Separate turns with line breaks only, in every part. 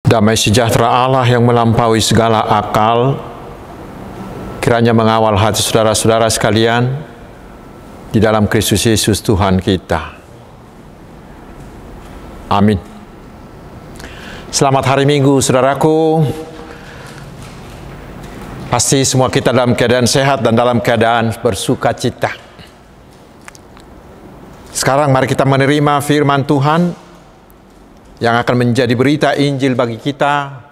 Damai sejahtera Allah yang melampaui segala akal, kiranya mengawal hati saudara-saudara sekalian di dalam Kristus Yesus Tuhan kita. Amin. Selamat hari Minggu, saudaraku. Pasti semua kita dalam keadaan sehat dan dalam keadaan bersuka cita. Sekarang mari kita menerima firman Tuhan yang akan menjadi berita Injil bagi kita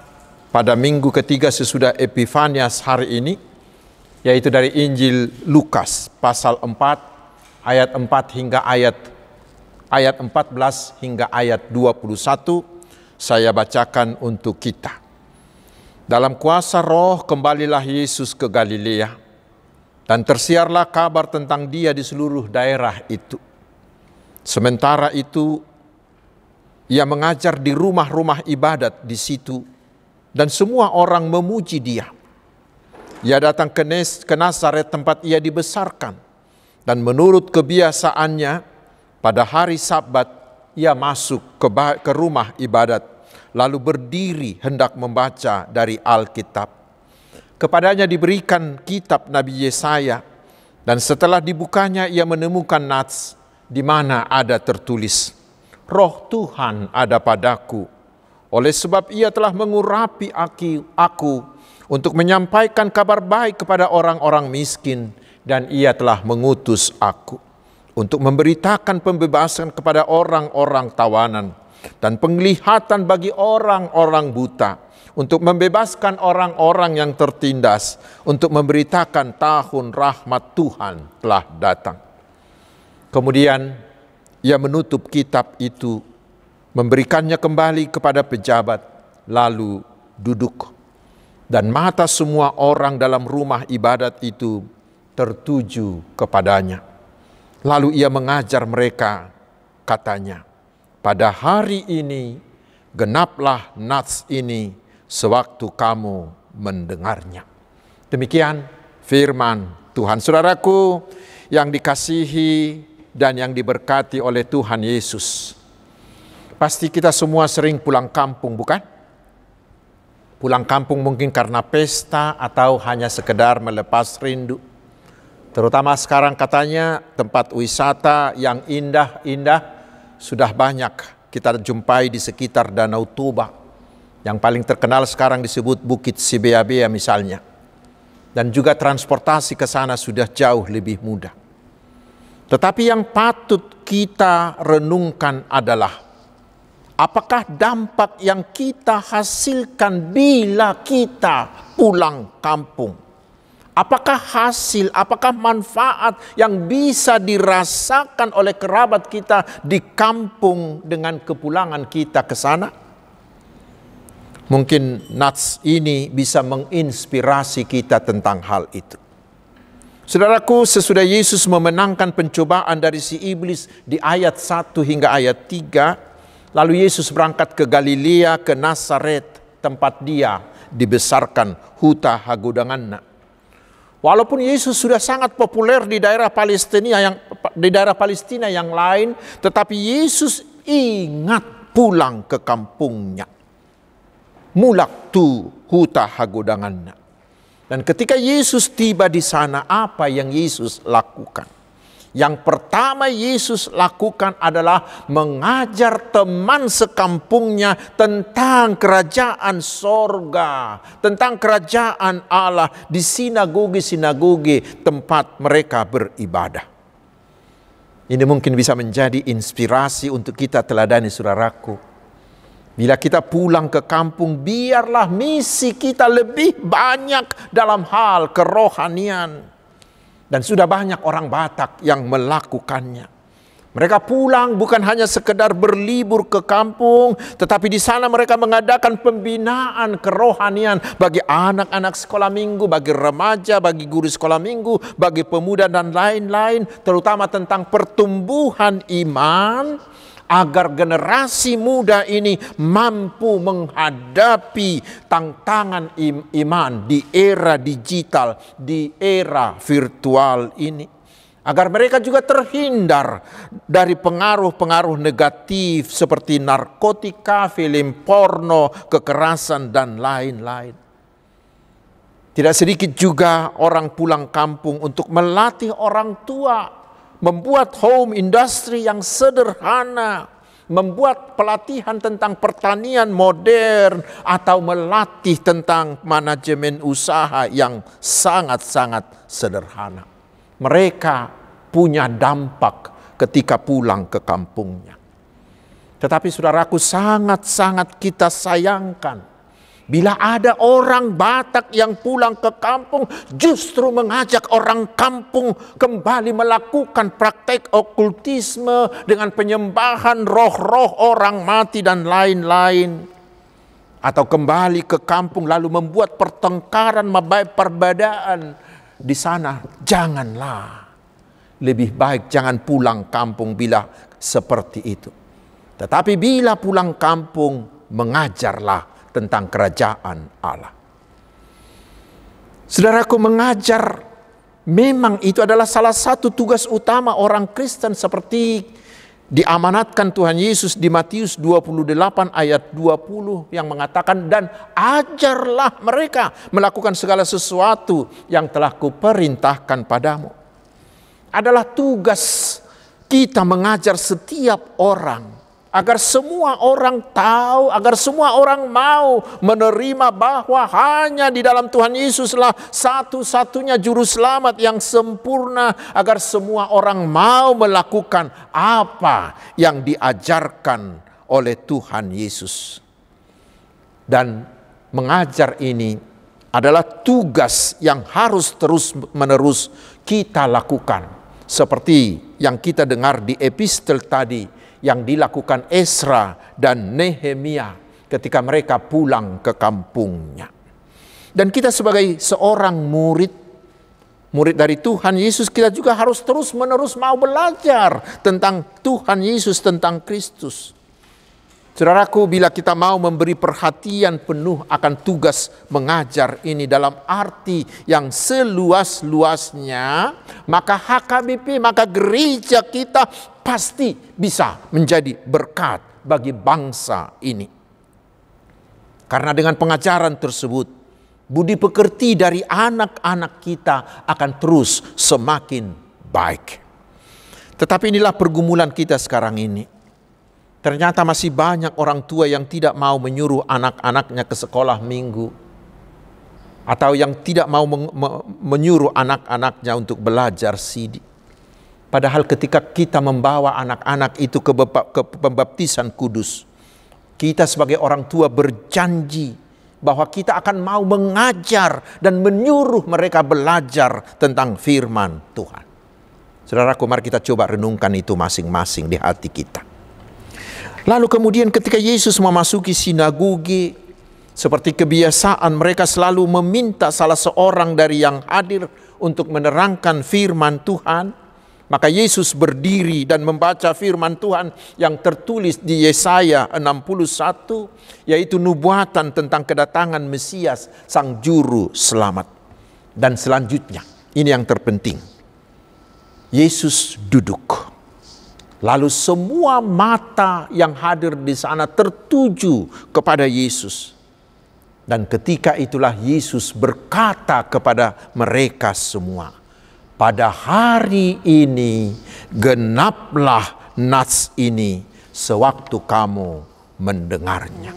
pada minggu ketiga sesudah Epifanias hari ini, yaitu dari Injil Lukas pasal 4 ayat 4 hingga ayat 14 hingga ayat 21. Saya bacakan untuk kita. Dalam kuasa Roh kembalilah Yesus ke Galilea, dan tersiarlah kabar tentang Dia di seluruh daerah itu. Sementara itu Ia mengajar di rumah-rumah ibadat di situ, dan semua orang memuji Dia. Ia datang ke Nazaret tempat Ia dibesarkan, dan menurut kebiasaannya pada hari Sabat Ia masuk ke rumah ibadat, lalu berdiri hendak membaca dari Alkitab. Kepadanya diberikan kitab Nabi Yesaya, dan setelah dibukanya Ia menemukan nats di mana ada tertulis, Roh Tuhan ada padaku, oleh sebab Ia telah mengurapi aku untuk menyampaikan kabar baik kepada orang-orang miskin, dan Ia telah mengutus aku untuk memberitakan pembebasan kepada orang-orang tawanan dan penglihatan bagi orang-orang buta, untuk membebaskan orang-orang yang tertindas, untuk memberitakan tahun rahmat Tuhan telah datang. Kemudian Ia menutup kitab itu, memberikannya kembali kepada pejabat, lalu duduk. Dan mata semua orang dalam rumah ibadat itu tertuju kepadanya. Lalu Ia mengajar mereka, katanya, pada hari ini genaplah nats ini sewaktu kamu mendengarnya. Demikian firman Tuhan. Saudaraku yang dikasihi dan yang diberkati oleh Tuhan Yesus. Pasti kita semua sering pulang kampung, bukan? Pulang kampung mungkin karena pesta atau hanya sekedar melepas rindu. Terutama sekarang katanya tempat wisata yang indah-indah sudah banyak kita jumpai di sekitar Danau Toba. Yang paling terkenal sekarang disebut Bukit Sibea-bea misalnya. Dan juga transportasi ke sana sudah jauh lebih mudah. Tetapi yang patut kita renungkan adalah, apakah dampak yang kita hasilkan bila kita pulang kampung? Apakah hasil, apakah manfaat yang bisa dirasakan oleh kerabat kita di kampung dengan kepulangan kita ke sana? Mungkin nats ini bisa menginspirasi kita tentang hal itu. Saudaraku, sesudah Yesus memenangkan pencobaan dari si iblis di ayat 1 hingga ayat 3, lalu Yesus berangkat ke Galilea, ke Nazaret, tempat Dia dibesarkan, huta hagudanganna. Walaupun Yesus sudah sangat populer di daerah Palestina yang lain, tetapi Yesus ingat pulang ke kampungnya. Mulak tu huta hagudanganna. Dan ketika Yesus tiba di sana, apa yang Yesus lakukan? Yang pertama Yesus lakukan adalah mengajar teman sekampungnya tentang kerajaan sorga, tentang kerajaan Allah di sinagoge-sinagoge tempat mereka beribadah. Ini mungkin bisa menjadi inspirasi untuk kita teladani, saudaraku. Bila kita pulang ke kampung, biarlah misi kita lebih banyak dalam hal kerohanian. Dan sudah banyak orang Batak yang melakukannya. Mereka pulang bukan hanya sekedar berlibur ke kampung, tetapi di sana mereka mengadakan pembinaan kerohanian bagi anak-anak sekolah minggu, bagi remaja, bagi guru sekolah minggu, bagi pemuda dan lain-lain, terutama tentang pertumbuhan iman, agar generasi muda ini mampu menghadapi tantangan iman di era digital, di era virtual ini. agar mereka juga terhindar dari pengaruh-pengaruh negatif seperti narkotika, film porno, kekerasan, dan lain-lain. Tidak sedikit juga orang pulang kampung untuk melatih orang tua, membuat home industry yang sederhana, membuat pelatihan tentang pertanian modern, atau melatih tentang manajemen usaha yang sangat-sangat sederhana. Mereka punya dampak ketika pulang ke kampungnya. Tetapi saudaraku, sangat-sangat kita sayangkan bila ada orang Batak yang pulang ke kampung justru mengajak orang kampung kembali melakukan praktek okultisme dengan penyembahan roh-roh orang mati dan lain-lain. Atau kembali ke kampung lalu membuat pertengkaran, perbedaan di sana. Janganlah. Lebih baik jangan pulang kampung bila seperti itu. Tetapi bila pulang kampung, mengajarlah tentang kerajaan Allah. Saudaraku, mengajar memang itu adalah salah satu tugas utama orang Kristen, seperti diamanatkan Tuhan Yesus di Matius 28 ayat 20 yang mengatakan, dan ajarlah mereka melakukan segala sesuatu yang telah kuperintahkan padamu. Adalah tugas kita mengajar setiap orang, agar semua orang tahu, agar semua orang mau menerima bahwa hanya di dalam Tuhan Yesuslah satu-satunya juru selamat yang sempurna, agar semua orang mau melakukan apa yang diajarkan oleh Tuhan Yesus. Dan mengajar ini adalah tugas yang harus terus-menerus kita lakukan. Seperti yang kita dengar di epistel tadi yang dilakukan Esra dan Nehemia ketika mereka pulang ke kampungnya. Dan kita sebagai seorang murid dari Tuhan Yesus, kita juga harus terus-menerus mau belajar tentang Tuhan Yesus, tentang Kristus. Saudaraku, bila kita mau memberi perhatian penuh akan tugas mengajar ini dalam arti yang seluas-luasnya, maka HKBP, maka gereja kita pasti bisa menjadi berkat bagi bangsa ini. Karena dengan pengajaran tersebut, budi pekerti dari anak-anak kita akan terus semakin baik. Tetapi inilah pergumulan kita sekarang ini. Ternyata masih banyak orang tua yang tidak mau menyuruh anak-anaknya ke sekolah minggu, atau yang tidak mau menyuruh anak-anaknya untuk belajar CD. Padahal ketika kita membawa anak-anak itu ke pembaptisan kudus, kita sebagai orang tua berjanji bahwa kita akan mau mengajar dan menyuruh mereka belajar tentang firman Tuhan. Saudaraku, mari kita coba renungkan itu masing-masing di hati kita. Lalu kemudian ketika Yesus memasuki sinagoge, seperti kebiasaan mereka selalu meminta salah seorang dari yang hadir untuk menerangkan firman Tuhan. Maka Yesus berdiri dan membaca firman Tuhan yang tertulis di Yesaya 61, yaitu nubuatan tentang kedatangan Mesias, Sang Juru Selamat. Dan selanjutnya, ini yang terpenting, Yesus duduk. Lalu semua mata yang hadir di sana tertuju kepada Yesus. Dan ketika itulah Yesus berkata kepada mereka semua, pada hari ini genaplah nas ini sewaktu kamu mendengarnya.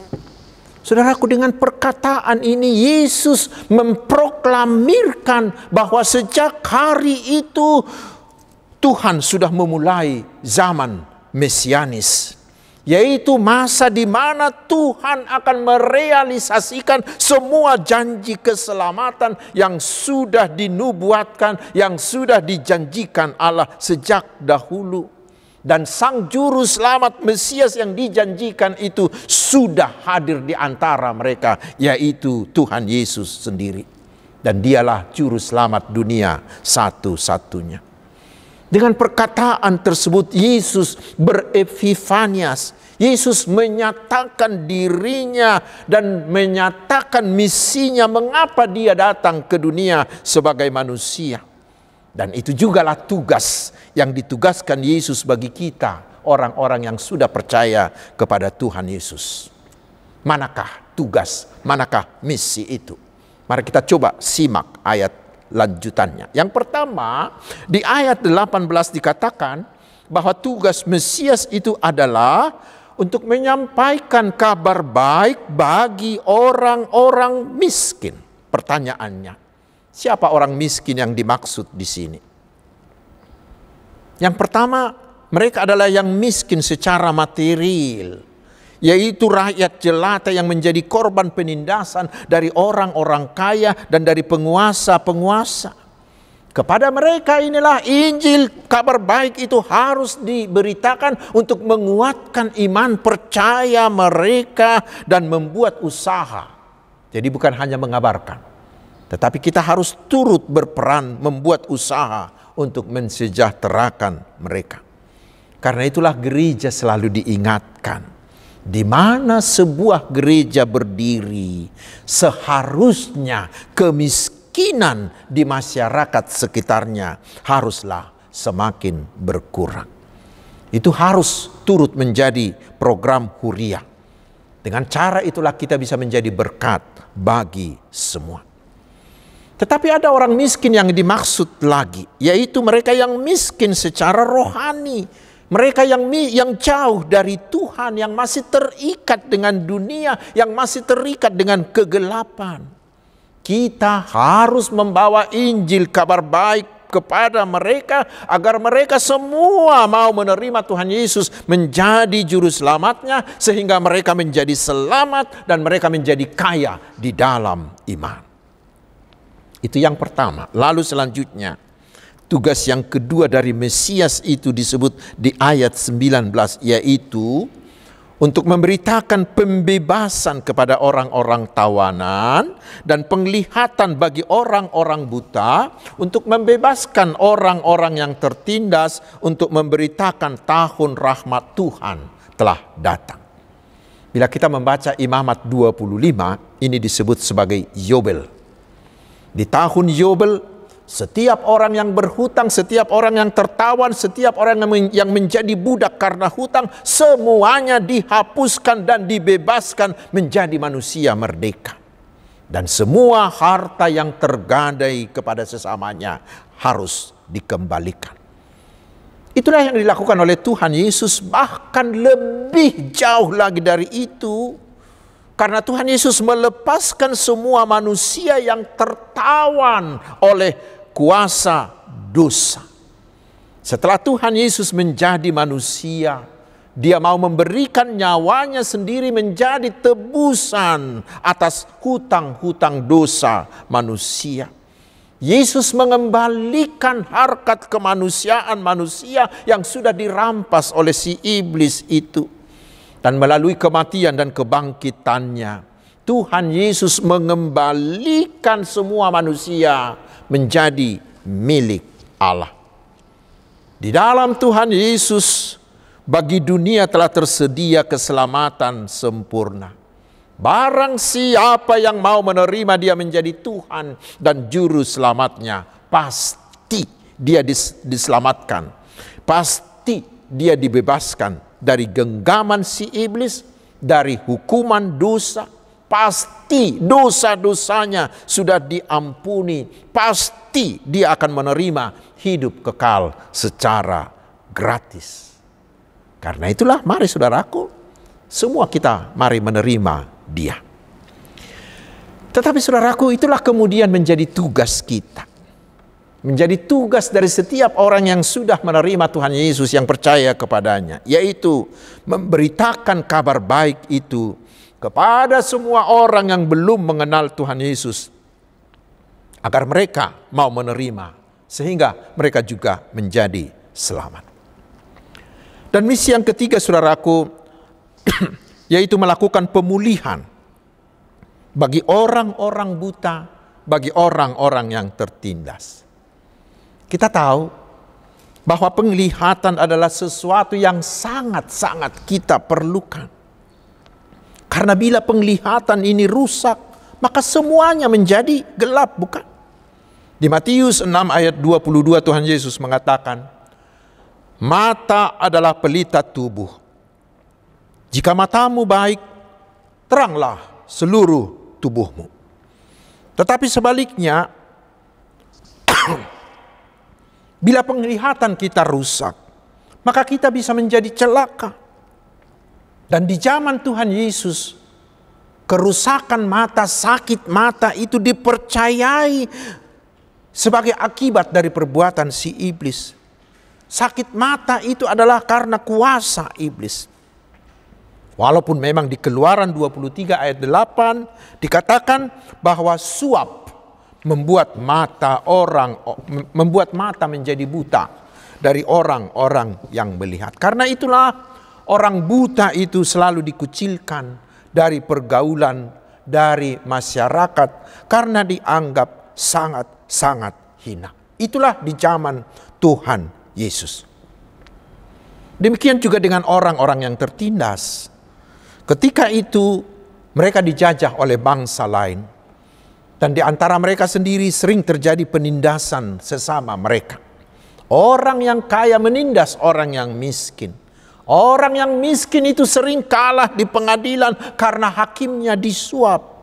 Saudaraku, dengan perkataan ini Yesus memproklamirkan bahwa sejak hari itu Tuhan sudah memulai zaman mesianis, yaitu masa di mana Tuhan akan merealisasikan semua janji keselamatan yang sudah dinubuatkan, yang sudah dijanjikan Allah sejak dahulu. Dan Sang Juru Selamat Mesias yang dijanjikan itu sudah hadir di antara mereka, yaitu Tuhan Yesus sendiri. Dan dialah Juru Selamat dunia satu-satunya. Dengan perkataan tersebut Yesus berepifanias. Yesus menyatakan dirinya dan menyatakan misinya, mengapa dia datang ke dunia sebagai manusia. Dan itu jugalah tugas yang ditugaskan Yesus bagi kita, orang-orang yang sudah percaya kepada Tuhan Yesus. Manakah tugas, manakah misi itu? Mari kita coba simak ayat lanjutannya. Yang pertama, di ayat 18 dikatakan bahwa tugas Mesias itu adalah untuk menyampaikan kabar baik bagi orang-orang miskin. Pertanyaannya, siapa orang miskin yang dimaksud di sini? Yang pertama, mereka adalah yang miskin secara material, yaitu rakyat jelata yang menjadi korban penindasan dari orang-orang kaya dan dari penguasa-penguasa. Kepada mereka inilah Injil, kabar baik itu harus diberitakan untuk menguatkan iman percaya mereka dan membuat usaha. Jadi bukan hanya mengabarkan, tetapi kita harus turut berperan membuat usaha untuk mensejahterakan mereka. Karena itulah gereja selalu diingatkan, di mana sebuah gereja berdiri, seharusnya kemiskinan di masyarakat sekitarnya haruslah semakin berkurang. Itu harus turut menjadi program Huria. Dengan cara itulah kita bisa menjadi berkat bagi semua. Tetapi ada orang miskin yang dimaksud lagi, yaitu mereka yang miskin secara rohani. Mereka yang jauh dari Tuhan, yang masih terikat dengan dunia, yang masih terikat dengan kegelapan. Kita harus membawa Injil, kabar baik kepada mereka, agar mereka semua mau menerima Tuhan Yesus menjadi juru selamatnya, sehingga mereka menjadi selamat dan mereka menjadi kaya di dalam iman. Itu yang pertama. Lalu selanjutnya, tugas yang kedua dari Mesias itu disebut di ayat 19, yaitu untuk memberitakan pembebasan kepada orang-orang tawanan dan penglihatan bagi orang-orang buta, untuk membebaskan orang-orang yang tertindas, untuk memberitakan tahun rahmat Tuhan telah datang. Bila kita membaca Imamat 25, ini disebut sebagai Yobel. Di tahun Yobel, setiap orang yang berhutang, setiap orang yang tertawan, setiap orang yang menjadi budak karena hutang, semuanya dihapuskan dan dibebaskan menjadi manusia merdeka. Dan semua harta yang tergadai kepada sesamanya harus dikembalikan. Itulah yang dilakukan oleh Tuhan Yesus, bahkan lebih jauh lagi dari itu. Karena Tuhan Yesus melepaskan semua manusia yang tertawan oleh kuasa dosa. Setelah Tuhan Yesus menjadi manusia, Dia mau memberikan nyawanya sendiri menjadi tebusan atas hutang-hutang dosa manusia. Yesus mengembalikan harkat kemanusiaan manusia yang sudah dirampas oleh si iblis itu. Dan melalui kematian dan kebangkitannya, Tuhan Yesus mengembalikan semua manusia menjadi milik Allah. Di dalam Tuhan Yesus, bagi dunia telah tersedia keselamatan sempurna. Barang siapa yang mau menerima Dia menjadi Tuhan dan Juru Selamatnya, pasti dia diselamatkan. Pasti dia dibebaskan dari genggaman si iblis, dari hukuman dosa. Pasti dosa-dosanya sudah diampuni. Pasti dia akan menerima hidup kekal secara gratis. Karena itulah, mari saudaraku, semua kita mari menerima Dia. Tetapi saudaraku, itulah kemudian menjadi tugas kita. Menjadi tugas dari setiap orang yang sudah menerima Tuhan Yesus, yang percaya kepadanya, yaitu memberitakan kabar baik itu kepada semua orang yang belum mengenal Tuhan Yesus, agar mereka mau menerima, sehingga mereka juga menjadi selamat. Dan misi yang ketiga saudaraku, yaitu melakukan pemulihan bagi orang-orang buta, bagi orang-orang yang tertindas. Kita tahu bahwa penglihatan adalah sesuatu yang sangat-sangat kita perlukan. Karena bila penglihatan ini rusak, maka semuanya menjadi gelap, bukan? Di Matius 6 ayat 22 Tuhan Yesus mengatakan, mata adalah pelita tubuh. Jika matamu baik, teranglah seluruh tubuhmu. Tetapi sebaliknya, bila penglihatan kita rusak, maka kita bisa menjadi celaka. Dan di zaman Tuhan Yesus, kerusakan mata, sakit mata itu dipercayai sebagai akibat dari perbuatan si iblis. Sakit mata itu adalah karena kuasa iblis. Walaupun memang di Keluaran 23 ayat 8 dikatakan bahwa suap membuat mata menjadi buta dari orang-orang yang melihat. Karena itulah orang buta itu selalu dikucilkan dari pergaulan, dari masyarakat, karena dianggap sangat hina. Itulah di zaman Tuhan Yesus. Demikian juga dengan orang-orang yang tertindas. Ketika itu mereka dijajah oleh bangsa lain, dan di antara mereka sendiri sering terjadi penindasan sesama mereka. Orang yang kaya menindas orang yang miskin. Orang yang miskin itu sering kalah di pengadilan karena hakimnya disuap.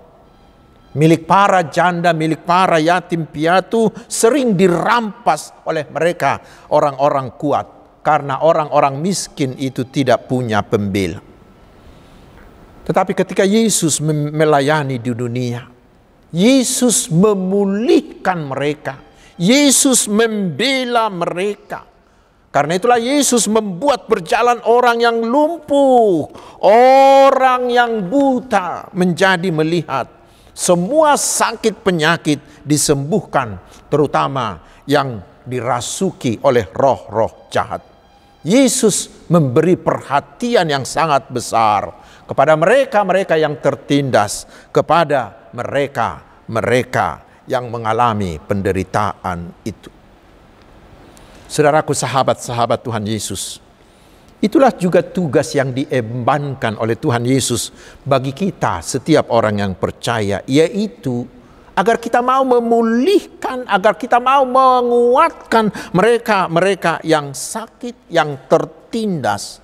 Milik para janda, milik para yatim piatu sering dirampas oleh mereka, orang-orang kuat. Karena orang-orang miskin itu tidak punya pembela. Tetapi ketika Yesus melayani di dunia, Yesus memulihkan mereka. Yesus membela mereka. Karena itulah Yesus membuat berjalan orang yang lumpuh, orang yang buta menjadi melihat. Semua sakit penyakit disembuhkan, terutama yang dirasuki oleh roh-roh jahat. Yesus memberi perhatian yang sangat besar kepada mereka-mereka yang tertindas, kepada mereka yang mengalami penderitaan itu. Saudaraku, sahabat-sahabat Tuhan Yesus, itulah juga tugas yang diembankan oleh Tuhan Yesus bagi kita setiap orang yang percaya, yaitu agar kita mau memulihkan, agar kita mau menguatkan mereka-mereka yang sakit, yang tertindas.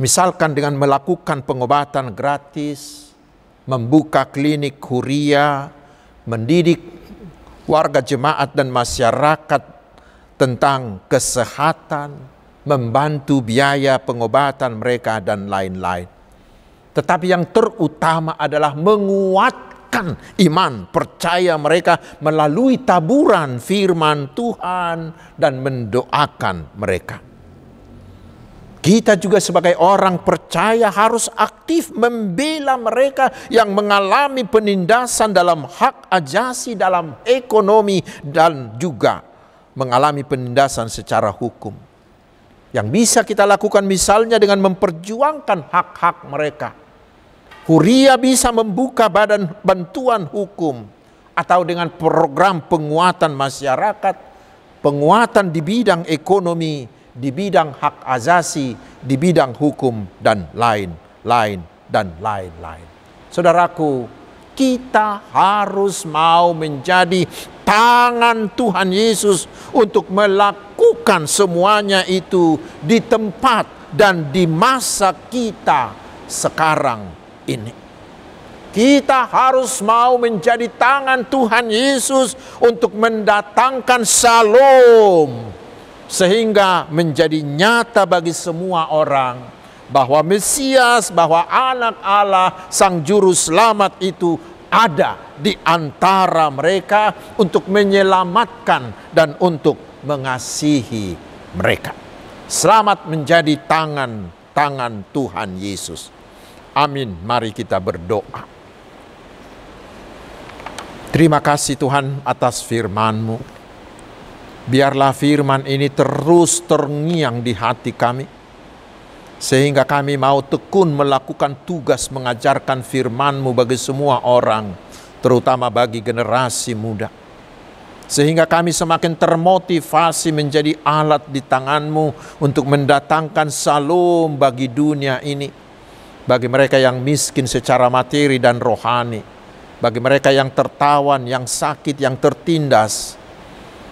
Misalkan dengan melakukan pengobatan gratis, membuka klinik huria, mendidik warga jemaat dan masyarakat tentang kesehatan, membantu biaya pengobatan mereka dan lain-lain. Tetapi yang terutama adalah menguatkan iman percaya mereka melalui taburan firman Tuhan dan mendoakan mereka. Kita juga sebagai orang percaya harus aktif membela mereka yang mengalami penindasan dalam hak ajasi, dalam ekonomi, dan juga mengalami penindasan secara hukum. Yang bisa kita lakukan misalnya dengan memperjuangkan hak-hak mereka. Huria bisa membuka badan bantuan hukum, atau dengan program penguatan masyarakat, penguatan di bidang ekonomi, di bidang hak asasi, di bidang hukum, dan lain-lain. Saudaraku, kita harus mau menjadi tangan Tuhan Yesus untuk melakukan semuanya itu di tempat dan di masa kita sekarang ini. Kita harus mau menjadi tangan Tuhan Yesus untuk mendatangkan shalom, sehingga menjadi nyata bagi semua orang bahwa Mesias, bahwa anak Allah, Sang Juru Selamat itu ada di antara mereka untuk menyelamatkan dan untuk mengasihi mereka. Selamat menjadi tangan Tuhan Yesus. Amin. Mari kita berdoa. Terima kasih Tuhan atas firman-Mu. Biarlah firman ini terus terngiang di hati kami, sehingga kami mau tekun melakukan tugas mengajarkan firman-Mu bagi semua orang, terutama bagi generasi muda. Sehingga kami semakin termotivasi menjadi alat di tangan-Mu untuk mendatangkan shalom bagi dunia ini, bagi mereka yang miskin secara materi dan rohani, bagi mereka yang tertawan, yang sakit, yang tertindas,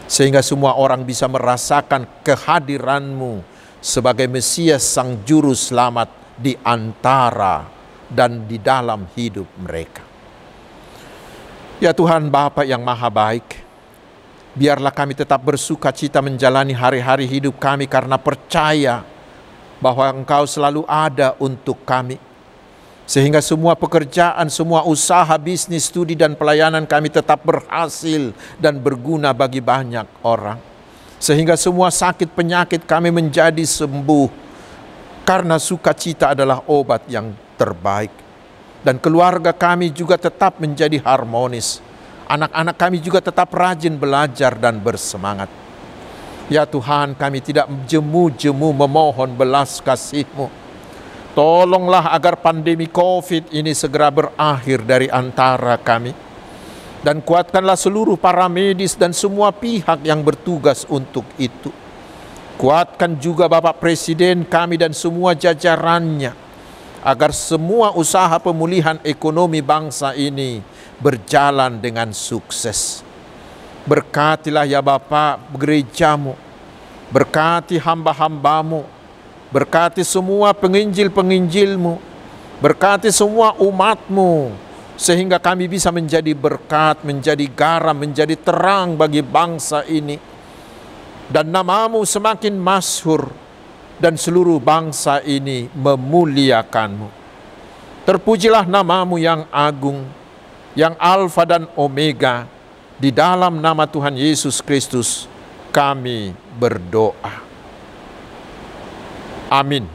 sehingga semua orang bisa merasakan kehadiran-Mu sebagai Mesias Sang Juru Selamat di antara dan di dalam hidup mereka. Ya Tuhan Bapa yang Maha Baik, biarlah kami tetap bersuka cita menjalani hari-hari hidup kami karena percaya bahwa Engkau selalu ada untuk kami. Sehingga semua pekerjaan, semua usaha, bisnis, studi, dan pelayanan kami tetap berhasil dan berguna bagi banyak orang. Sehingga semua sakit penyakit kami menjadi sembuh, karena sukacita adalah obat yang terbaik. Dan keluarga kami juga tetap menjadi harmonis. Anak-anak kami juga tetap rajin belajar dan bersemangat. Ya Tuhan, kami tidak jemu-jemu memohon belas kasih-Mu. Tolonglah agar pandemi COVID ini segera berakhir dari antara kami. Dan kuatkanlah seluruh para medis dan semua pihak yang bertugas untuk itu. Kuatkan juga Bapak Presiden kami dan semua jajarannya, agar semua usaha pemulihan ekonomi bangsa ini berjalan dengan sukses. Berkatilah ya Bapa gereja-Mu, berkati hamba-hamba-Mu, berkati semua penginjil-penginjil-Mu, berkati semua umat-Mu, sehingga kami bisa menjadi berkat, menjadi garam, menjadi terang bagi bangsa ini. Dan nama-Mu semakin masyhur, dan seluruh bangsa ini memuliakan-Mu. Terpujilah nama-Mu yang agung, yang Alfa dan Omega. Di dalam nama Tuhan Yesus Kristus kami berdoa. Amin.